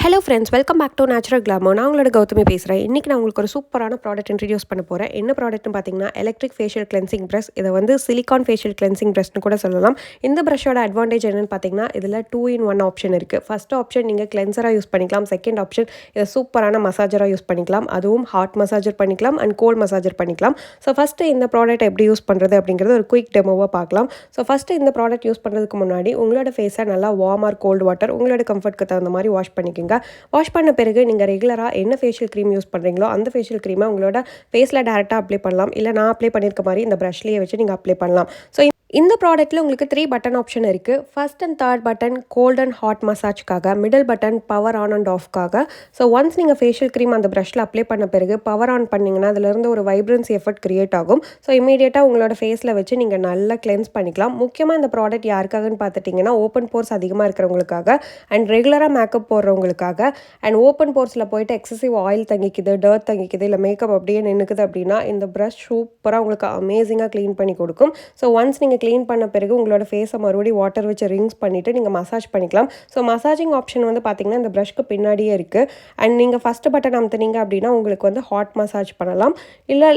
Hello friends, welcome back to natural glamour. நான் உங்களோட கௌதமி பேசுகிறேன். இன்றைக்கி நான் உங்களுக்கு ஒரு சூப்பரான ப்ராடக்ட் இன்ட்ரடியூஸ் பண்ண போகிறேன். என்ன ப்ராடக்ட்னு பார்த்தீங்கன்னா எலக்ட்ரிக் ஃபேஷியல் கிளென்சிங் ப்ரஷ். இதை வந்து சிலிகான் ஃபேஷியல் கிளென்சிங் ப்ரஷ்னு கூட சொல்லலாம். இந்த ப்ரஷோட அட்வான்டேஜ் என்னென்னு பார்த்தீங்கன்னா இதில் 2-in-1 ஆப்ஷன் இருக்குது. ஃபஸ்ட் ஆப்ஷன் நீங்கள் கிளென்சராக யூஸ் பண்ணிக்கலாம். செகண்ட் ஆப்ஷன் இதை சூப்பரான மசாஜராக யூஸ் பண்ணிக்கலாம். அதுவும் ஹாட் மசாஜர் பண்ணிக்கலாம் அண்ட் கோல்ட் மசாஜர் பண்ணிக்கலாம். ஸோ ஃபஸ்ட்டு இந்த ப்ராடக்ட் எப்படி யூஸ் பண்ணுறது அப்படிங்கிறது ஒரு குயிக் டெமோவாக பார்க்கலாம். ஸோ ஃபஸ்ட்டு இந்த ப்ராடக்ட் யூஸ் பண்ணுறதுக்கு முன்னாடி உங்களோட ஃபேஸை நல்லா வார்ம் ஆர் கோல்டு வாட்டர் உங்களோட கம்ஃபர்ட்க்கு தகுந்த மாதிரி வாஷ் பண்ணிக்கோங்க. வாஷ் பண்ண பிறகு நீங்கள் ரெகுலராக என்ன ஃபேஷியல் க்ரீம் யூஸ் பண்ணுறீங்களோ அந்த ஃபேஷியல் க்ரீமை உங்களோட ஃபேஸில் டேரெக்டாக அப்ளை பண்ணலாம். இல்லை நான் அப்ளை பண்ணியிருக்க மாதிரி இந்த ப்ரஷ்லேயே வச்சு நீங்கள் அப்ளை பண்ணலாம். ஸோ இந்த ப்ராடக்ட்டில் உங்களுக்கு 3 பட்டன் ஆப்ஷன் இருக்குது. First and third button cold and hot மசாஜ்க்காக, middle button power on and ஆஃப்காக. ஸோ ஒன்ஸ் நீங்கள் ஃபேஷியல் க்ரீம் அந்த ப்ரஷில் அப்ளை பண்ண பிறகு பவர் ஆன் பண்ணிங்கன்னா அதிலிருந்து ஒரு வைப்ரன்சி எஃபெக்ட் கிரியேட் ஆகும். ஸோ இமீடியட்டாக உங்களோட ஃபேஸில் வச்சு நீங்கள் நல்லா கிளென்ஸ் பண்ணிக்கலாம். முக்கியமாக இந்த ப்ராடக்ட் யாருக்காகன்னு பார்த்துட்டிங்கன்னா ஓப்பன் போர்ஸ் அதிகமாக இருக்கிறவங்களுக்காக அண்ட் ரெகுலராக மேக்கப் போடுறவங்களுக்காக அண்ட் ஓப்பன் போர்ஸில் போயிட்டு எக்ஸசிவ் ஆயில் தங்கிக்குது, டர்ட் தங்கிக்குது, இல்லை மேக்கப் அப்படியே நின்றுக்குது அப்படின்னா இந்த ப்ரஷ் சூப்பராக உங்களுக்கு அமேசிங்காக க்ளீன் பண்ணி கொடுக்கும். ஸோ ஒன்ஸ் நீங்கள் க்ளீன் பண்ண பிறகு உங்களோட ஃபேஸை மறுபடியும் வாட்டர் வச்சு ரிங்ஸ் பண்ணிவிட்டு நீங்கள் மசாஜ் பண்ணிக்கலாம். ஸோ மசாஜிங் ஆப்ஷன் வந்து பார்த்திங்கன்னா இந்த ப்ரஷ்க்கு பின்னாடியே இருக்குது. அண்ட் நீங்கள் ஃபஸ்ட்டு பட்டன் அமுத்துனீங்க அப்படின்னா உங்களுக்கு வந்து ஹாட் மசாஜ் பண்ணலாம். இல்லை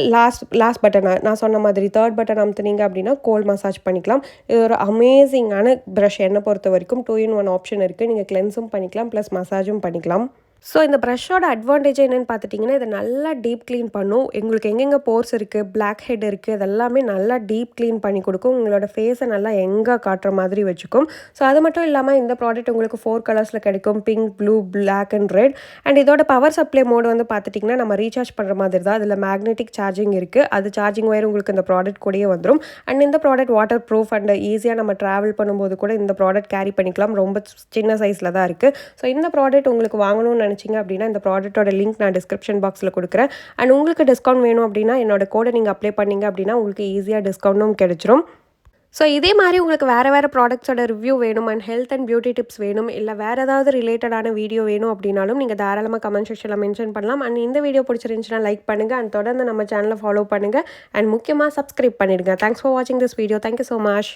லாஸ்ட் பட்டன் நான் சொன்ன மாதிரி தேர்ட் பட்டன் அமுத்துனீங்க அப்படின்னா கோல்ட் மசாஜ் பண்ணிக்கலாம். இது ஒரு அமேசிங்கான ப்ரஷ். என்னை பொறுத்த வரைக்கும் 2-in-1 ஆப்ஷன் இருக்குது. நீங்கள் கிளென்ஸும் பண்ணிக்கலாம் ப்ளஸ் மசாஜும் பண்ணிக்கலாம். ஸோ இந்த ப்ரஷ்ஷோட அட்வான்டேஜ் என்னென்னு பார்த்துட்டிங்கன்னா இதை நல்லா டீப் க்ளீன் பண்ணும். உங்களுக்கு எங்கெங்கே போர்ஸ் இருக்குது, பிளாக் ஹெட் இருக்குது, இதெல்லாமே நல்லா டீப் க்ளீன் பண்ணி கொடுக்கும். உங்களோட ஃபேஸை நல்லா எங்கே காட்டுற மாதிரி வச்சுக்கும். ஸோ அது மட்டும் இல்லாமல் இந்த ப்ராடக்ட் உங்களுக்கு 4 கலர்ஸில் கிடைக்கும். Pink, blue, black and red. And இதோட பவர் சப்ளை மோடு வந்து பார்த்துட்டிங்கன்னா நம்ம ரீசார்ஜ் பண்ணுற மாதிரி தான். இதில் மேக்னெட்டிக் சார்ஜிங் இருக்குது. அது சார்ஜிங் ஒயர் உங்களுக்கு இந்த ப்ராடக்ட் கூடயே வந்துடும். அண்ட் இந்த ப்ராடக்ட் வாட்டர் ப்ரூஃப் அண்ட் ஈஸியாக நம்ம ட்ராவல் பண்ணும்போது கூட இந்த ப்ராடக்ட் கேரி பண்ணிக்கலாம். ரொம்ப சின்ன சைஸில் தான் இருக்குது. ஸோ இந்த ப்ராடக்ட் உங்களுக்கு வாங்கணும்னு நினச்சிங்க அப்படின்னா இந்த ப்ராடக்ட்டோட லிங்க் நான் டிஸ்கிரிப்ஷன் பாக்ஸில் கொடுக்குறேன். அண்ட் உங்களுக்கு டிஸ்கவுண்ட் வேணும் அப்படின்னா என்னோட கோடை நீங்கள் அப்ளை பண்ணிங்க அப்படின்னா உங்களுக்கு ஈஸியாக டிஸ்கவுண்ட்டும் கிடைச்சிரும். ஸோ இதே மாதிரி உங்களுக்கு வேறு ப்ராடக்ட்ஸோட ரிவ்யூ வேணும் and health and beauty tips வேணும், இல்லை வேறு ஏதாவது ரிலேட்டடான வீடியோ வேணும் அப்படின்னாலும் நீங்கள் தாராளமாக கமெண்ட் செக்ஷனில் மென்ஷன் பண்ணலாம். அண்ட் இந்த வீடியோ பிடிச்சிருந்துச்சுன்னா லைக் பண்ணுங்கள் அண்ட் தொடர்ந்து நம்ம சேனலை ஃபாலோ பண்ணுங்கள் அண்ட் முக்கியமாக சப்ஸ்கிரைப் பண்ணிடுங்க. தேங்க்ஸ் ஃபார் வாட்சிங் this video. Thank you so much.